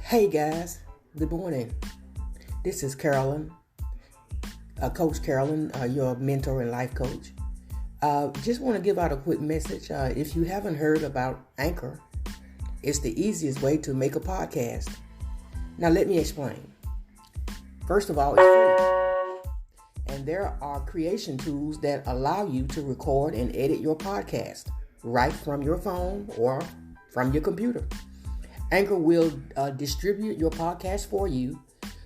Hey guys, good morning. This is Carolyn, Coach Carolyn, your mentor and life coach. Just want to give out a quick message. If you haven't heard about Anchor, it's the easiest way to make a podcast. Now let me explain. First of all, it's free. And there are creation tools that allow you to record and edit your podcast right from your phone or from your computer. Anchor will distribute your podcast for you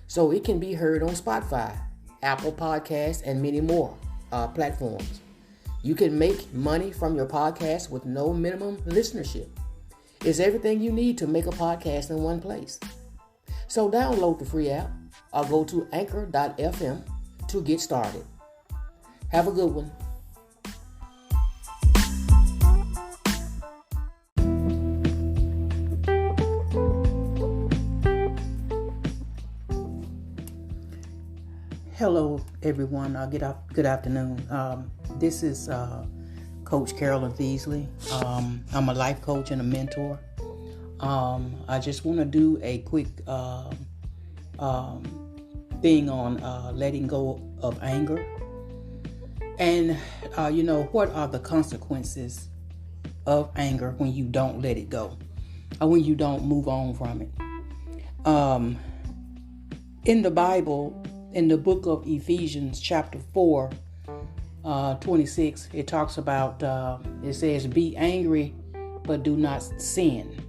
so it can be heard on Spotify, Apple Podcasts, and many more platforms. You can make money from your podcast with no minimum listenership. It's everything you need to make a podcast in one place. So download the free app or go to anchor.fm to get started. Have a good one. Hello, everyone. Good afternoon. This is Coach Carolyn Beasley. I'm a life coach and a mentor. I just want to do a quick thing on letting go of anger. And, what are the consequences of anger when you don't let it go or when you don't move on from it? In the Bible, in the book of Ephesians, chapter 4, 26, it talks about, it says, be angry, but do not sin.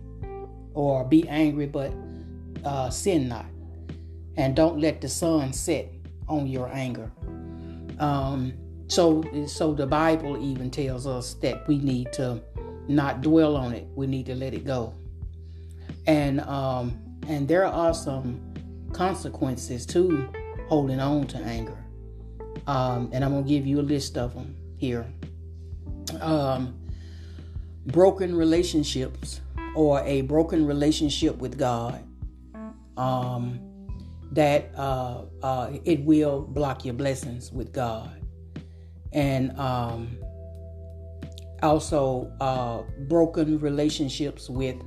Or be angry, but sin not. And don't let the sun set on your anger. So the Bible even tells us that we need to not dwell on it. We need to let it go. And there are some consequences to holding on to anger. And I'm going to give you a list of them here. Broken relationships or a broken relationship with God. That it will block your blessings with God. And also broken relationships with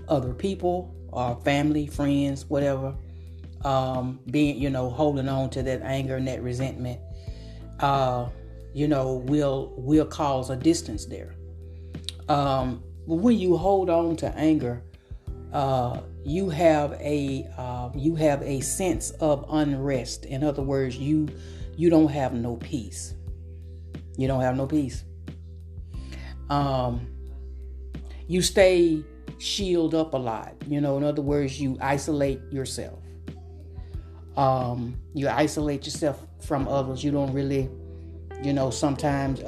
other people or family, friends, whatever. Holding on to that anger and that resentment, will cause a distance there. When you hold on to anger, you have a sense of unrest. In other words, you don't have no peace. You don't have no peace. You stay shield up a lot. In other words, you isolate yourself. You isolate yourself from others. You don't really, sometimes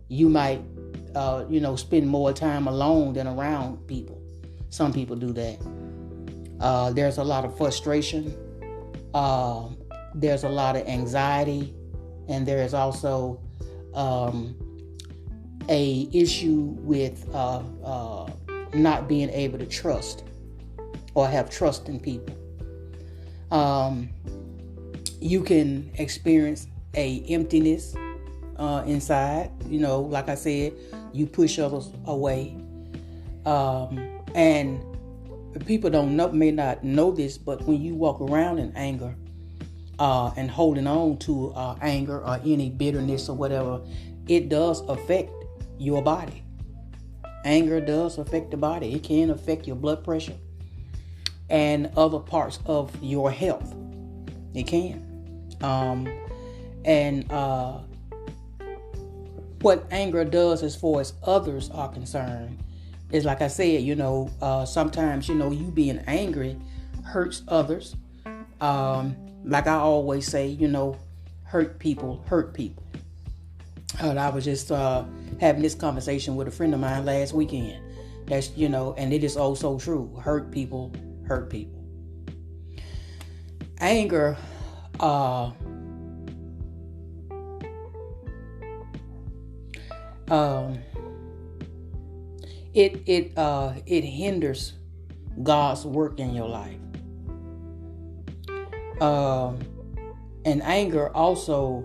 you might, spend more time alone than around people. Some people do that. There's a lot of frustration. There's a lot of anxiety. And there is also a issue with not being able to trust or have trust in people. You can experience a emptiness inside. Like I said, you push others away. And people may not know this, but when you walk around in anger and holding on to anger or any bitterness or whatever, it does affect your body. Anger does affect the body. It can affect your blood pressure and other parts of your health. It can. What anger does as far as others are concerned is, like I said, sometimes, you being angry hurts others. Like I always say, hurt people. And I was just having this conversation with a friend of mine last weekend. That's, and it is oh so true. Hurt people. Anger, it hinders God's work in your life. And anger also,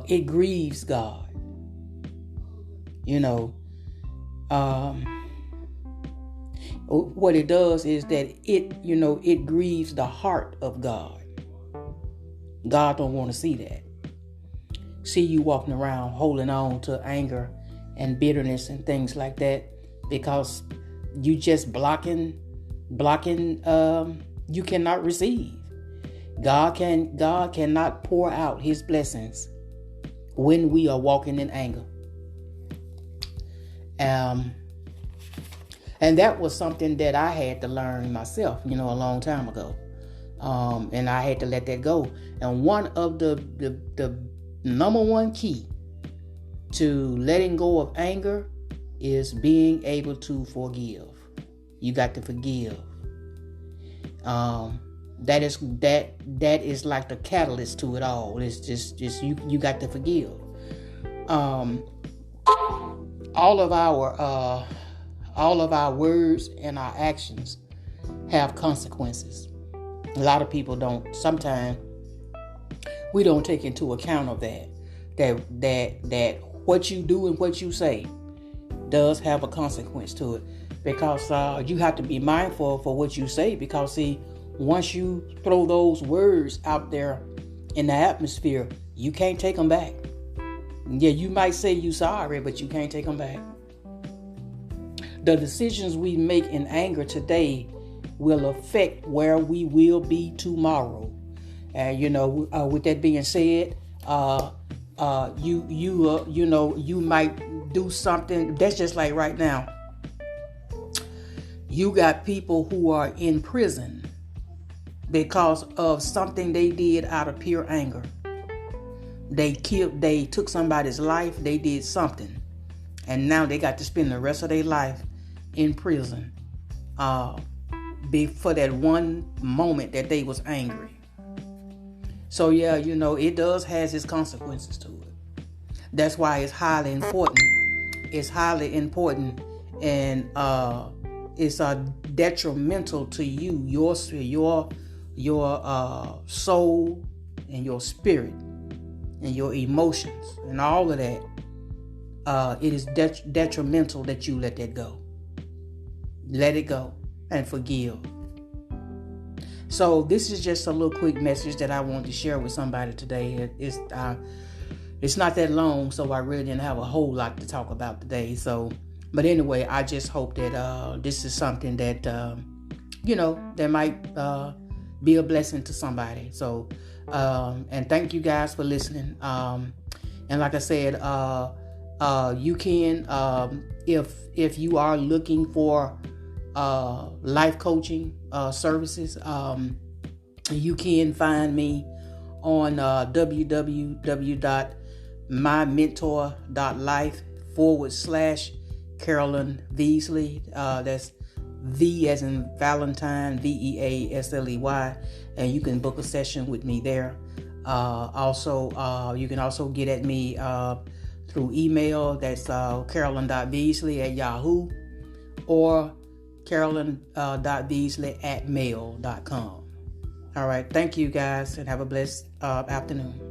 it grieves God. what it does is that it grieves the heart of God. God don't want to see that. See you walking around holding on to anger and bitterness and things like that, because you just blocking, you cannot receive. God cannot pour out his blessings when we are walking in anger. And that was something that I had to learn myself, a long time ago. And I had to let that go. And one of the number one key to letting go of anger is being able to forgive. You got to forgive. That is like the catalyst to it all. It's just you got to forgive. All of our words and our actions have consequences. A lot of people don't. Sometimes we don't take into account of that what you do and what you say does have a consequence to it, because you have to be mindful for what you say, because see, once you throw those words out there in the atmosphere, you can't take them back. Yeah, you might say you sorry, but you can't take them back. The decisions we make in anger today will affect where we will be tomorrow. And with that being said, you might do something. That's just like right now. You got people who are in prison because of something they did out of pure anger. They took somebody's life, they did something, and now they got to spend the rest of their life in prison for that one moment that they was angry. So yeah, it does has its consequences to it. That's why it's highly important. It's highly important, and it's detrimental to you, your soul and your spirit and your emotions and all of that. It is detrimental that you let that go. Let it go and forgive. So this is just a little quick message that I wanted to share with somebody today. It's not that long, so I really didn't have a whole lot to talk about today. So, but anyway, I just hope that this is something that that might be a blessing to somebody. So, and thank you guys for listening. And like I said, you can if you are looking for life coaching services, you can find me on www.mymentor.life/Carolyn Veasley. That's V as in Valentine, Veasley, and you can book a session with me there. Also, you can also get at me through email. That's carolyn.veasley@yahoo or carolyn.veasley@mail.com. All right. Thank you guys, and have a blessed afternoon.